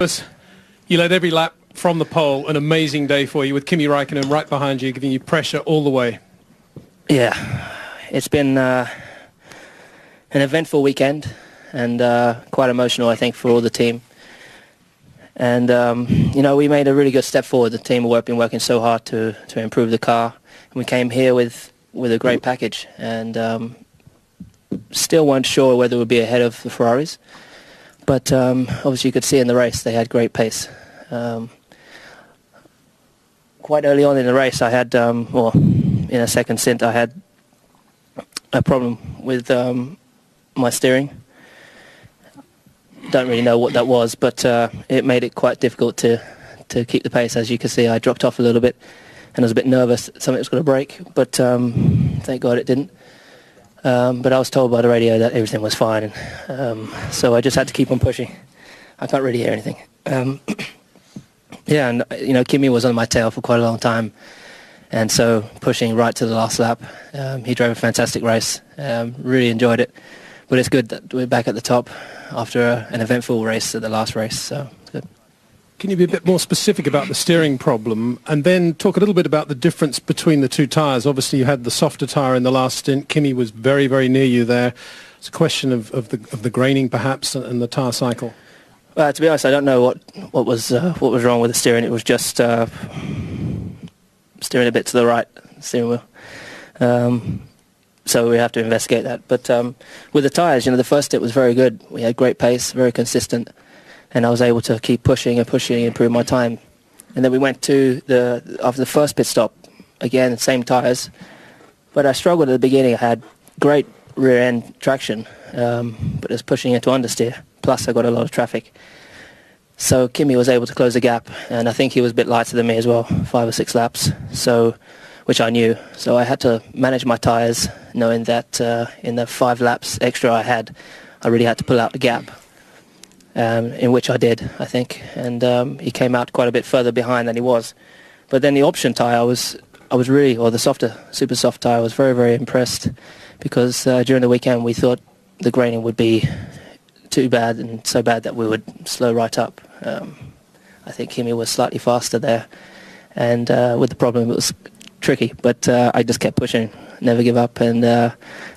You led every lap from the pole, an amazing day for you with Kimi Räikkönen right behind you, giving you pressure all the way. Yeah, it's been an eventful weekend and quite emotional, I think, for all the team. And, you know, we made a really good step forward. The team have been working so hard to improve the car. And we came here with a great package and still weren't sure whether it would be ahead of the Ferraris. But obviously you could see in the race they had great pace. Quite early on in the race I had, well, in a second stint I had a problem with my steering. Don't really know what that was, but it made it quite difficult to keep the pace. As you can see, I dropped off a little bit and I was a bit nervous that something was going to break, but thank God it didn't. But I was told by the radio that everything was fine, and so I just had to keep on pushing. I can't really hear anything. Yeah, and you know, Kimi was on my tail for quite a long time, and so pushing right to the last lap. He drove a fantastic race. Really enjoyed it, but it's good that we're back at the top after an eventful race at the last race. So it's good. Can you be a bit more specific about the steering problem, and then talk a little bit about the difference between the two tyres? Obviously you had the softer tyre in the last stint. Kimi was very, very near you there. It's a question of the graining perhaps and the tyre cycle. To be honest, I don't know what was wrong with the steering. It was just steering a bit to the right, steering wheel. So we have to investigate that. But with the tyres, you know, the first stint was very good. We had great pace, very consistent. And I was able to keep pushing and improve my time. And then we went to after the first pit stop, again, same tyres. But I struggled at the beginning. I had great rear end traction, but it was pushing into understeer. Plus I got a lot of traffic. So Kimi was able to close the gap, and I think he was a bit lighter than me as well, 5 or 6 laps, so which I knew. So I had to manage my tyres, knowing that in the 5 laps extra I had, I really had to pull out the gap. In which I did, I think, and he came out quite a bit further behind than he was. But then the option tyre, I was really, or the softer, super soft tyre, I was very, very impressed, because during the weekend we thought the graining would be too bad, and so bad that we would slow right up. I think Kimi was slightly faster there, and with the problem it was tricky, but I just kept pushing, never give up, and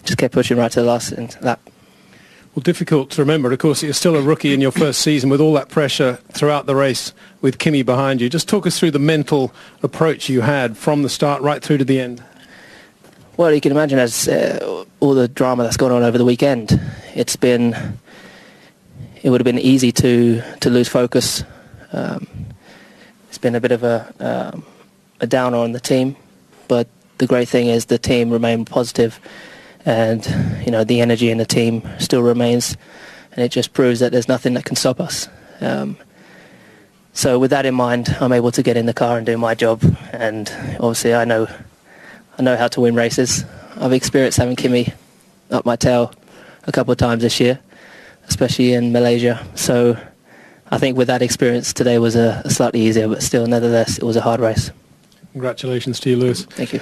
just kept pushing right to the last lap. Well, difficult to remember. Of course, you're still a rookie in your first season with all that pressure throughout the race with Kimi behind you. Just talk us through the mental approach you had from the start right through to the end. Well, you can imagine, as all the drama that's gone on over the weekend, it would have been easy to lose focus. It's been a bit of a downer on the team, but the great thing is the team remained positive. And, you know, the energy in the team still remains, and it just proves that there's nothing that can stop us. So with that in mind, I'm able to get in the car and do my job, and obviously I know how to win races. I've experienced having Kimi up my tail a couple of times this year, especially in Malaysia. So I think with that experience, today was a slightly easier, but still, nevertheless, it was a hard race. Congratulations to you, Lewis. Thank you.